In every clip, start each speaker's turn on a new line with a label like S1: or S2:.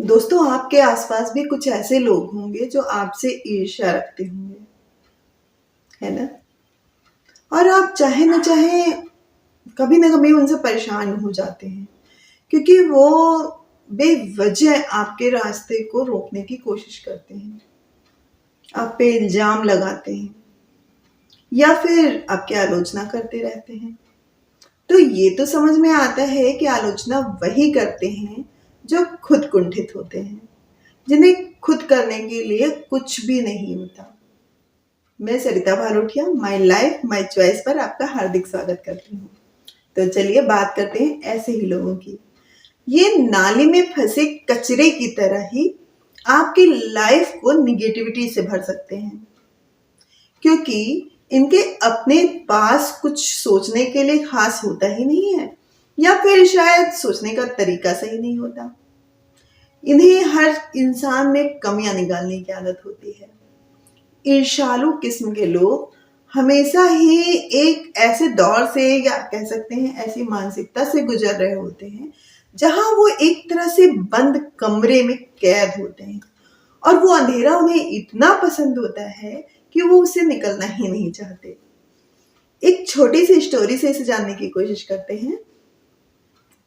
S1: दोस्तों, आपके आसपास भी कुछ ऐसे लोग होंगे जो आपसे ईर्ष्या रखते होंगे, है ना? और आप चाहे न चाहे कभी न कभी उनसे परेशान हो जाते हैं, क्योंकि वो बेवजह आपके रास्ते को रोकने की कोशिश करते हैं, आप पे इल्जाम लगाते हैं या फिर आपकी आलोचना करते रहते हैं। तो ये तो समझ में आता है कि आलोचना वही करते हैं जो खुद कुंठित होते हैं, जिन्हें खुद करने के लिए कुछ भी नहीं होता। मैं Sarita Bhalothia my life my choice पर आपका हार्दिक स्वागत करती हूँ। तो चलिए बात करते हैं ऐसे ही लोगों की। ये नाली में फंसे कचरे की तरह ही आपकी लाइफ को निगेटिविटी से भर सकते हैं, क्योंकि इनके अपने पास कुछ सोचने के लिए खास होता ही नहीं है, या फिर शायद सोचने का तरीका सही नहीं होता। इन्हें हर इंसान में कमियां निकालने की आदत होती है। ईर्ष्यालु किस्म के लोग हमेशा ही एक ऐसे दौर से, या कह सकते हैं ऐसी मानसिकता से गुजर रहे होते हैं जहां वो एक तरह से बंद कमरे में कैद होते हैं, और वो अंधेरा उन्हें इतना पसंद होता है कि वो उससे निकलना ही नहीं चाहते। एक छोटी सी स्टोरी से इसे जानने की कोशिश करते हैं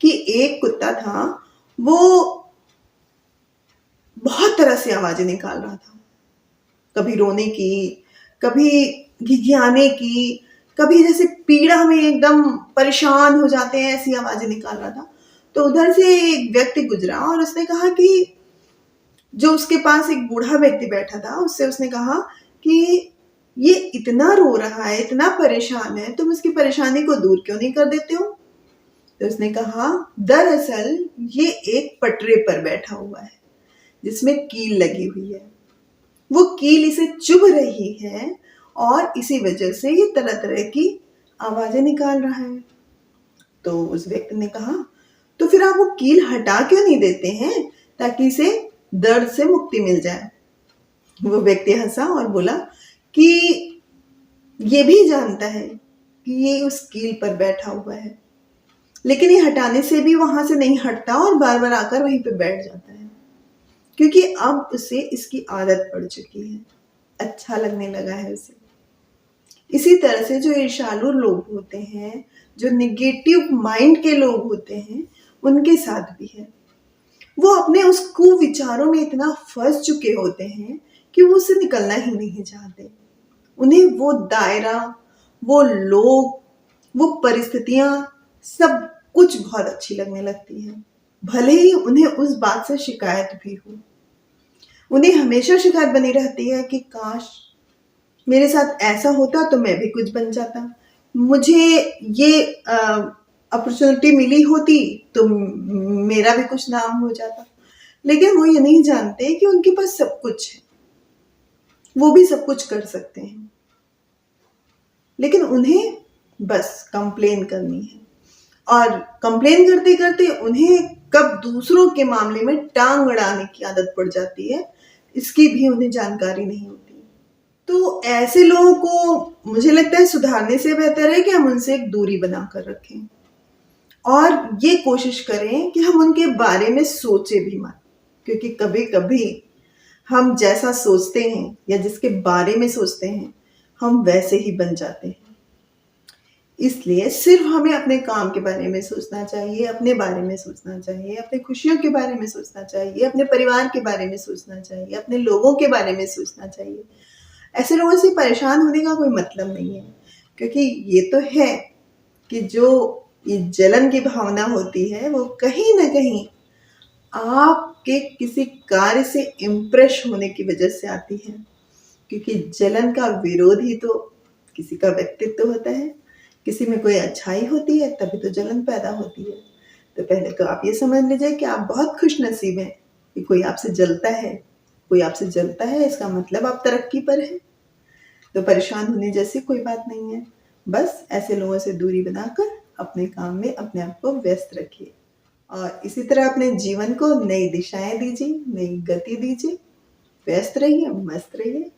S1: कि एक कुत्ता था, वो बहुत तरह से आवाजें निकाल रहा था, कभी रोने की, कभी घिघियाने की, कभी जैसे पीड़ा में एकदम परेशान हो जाते हैं ऐसी आवाजें निकाल रहा था। तो उधर से एक व्यक्ति गुजरा और उसने कहा कि जो उसके पास एक बूढ़ा व्यक्ति बैठा था, उससे उसने कहा कि ये इतना रो रहा है, इतना परेशान है, तुम उसकी परेशानी को दूर क्यों नहीं कर देते हो? तो उसने कहा, दरअसल ये एक पटरे पर बैठा हुआ है जिसमें कील लगी हुई है। वो कील इसे चुभ रही है और इसी वजह से ये तरह तरह की आवाजें निकाल रहा है। तो उस व्यक्ति ने कहा, तो फिर आप वो कील हटा क्यों नहीं देते हैं ताकि इसे दर्द से मुक्ति मिल जाए? वो व्यक्ति हंसा और बोला कि ये भी जानता है कि ये उस कील पर बैठा हुआ है, लेकिन ये हटाने से भी वहां से नहीं हटता और बार बार आकर वहीं पे बैठ जाता है, क्योंकि अब उसे इसकी आदत पड़ चुकी है, अच्छा लगने लगा है उसे। इसी तरह से जो ईर्ष्यालु लोग होते हैं, जो निगेटिव माइंड के लोग होते हैं, उनके साथ भी है। वो अपने उस कुविचारों में इतना फंस चुके होते हैं कि वो उससे निकलना ही नहीं चाहते। उन्हें वो दायरा, वो लोग, वो परिस्थितियां, सब कुछ बहुत अच्छी लगने लगती है, भले ही उन्हें उस बात से शिकायत भी हो। उन्हें हमेशा शिकायत बनी रहती है कि काश मेरे साथ ऐसा होता तो मैं भी कुछ बन जाता, मुझे ये अपॉर्चुनिटी मिली होती तो मेरा भी कुछ नाम हो जाता। लेकिन वो ये नहीं जानते कि उनके पास सब कुछ है, वो भी सब कुछ कर सकते हैं, लेकिन उन्हें बस कंप्लेन करनी है। और कंप्लेन करते करते उन्हें कब दूसरों के मामले में टांग अड़ाने की आदत पड़ जाती है, इसकी भी उन्हें जानकारी नहीं होती। तो ऐसे लोगों को मुझे लगता है सुधारने से बेहतर है कि हम उनसे एक दूरी बनाकर रखें, और ये कोशिश करें कि हम उनके बारे में सोचे भी मत, क्योंकि कभी कभी हम जैसा सोचते हैं या जिसके बारे में सोचते हैं, हम वैसे ही बन जाते हैं। इसलिए सिर्फ हमें अपने काम के बारे में सोचना चाहिए, अपने बारे में सोचना चाहिए, अपनी खुशियों के बारे में सोचना चाहिए, अपने परिवार के बारे में सोचना चाहिए, अपने लोगों के बारे में सोचना चाहिए। ऐसे लोगों से परेशान होने का कोई मतलब नहीं है, क्योंकि ये तो है कि जो ये जलन की भावना होती है वो कहीं ना कहीं आपके किसी कार्य से इम्प्रेस होने की वजह से आती है, क्योंकि जलन का विरोध ही तो किसी का व्यक्तित्व होता है। किसी में कोई अच्छाई होती है तभी तो जलन पैदा होती है। तो पहले तो आप ये समझ लीजिए कि आप बहुत खुश नसीब हैं कि कोई आपसे जलता है। कोई आपसे जलता है इसका मतलब आप तरक्की पर हैं। तो परेशान होने जैसी कोई बात नहीं है। बस ऐसे लोगों से दूरी बनाकर अपने काम में अपने आप को व्यस्त रखिए, और इसी तरह अपने जीवन को नई दिशाएं दीजिए, नई गति दीजिए। व्यस्त रहिए, मस्त रहिए।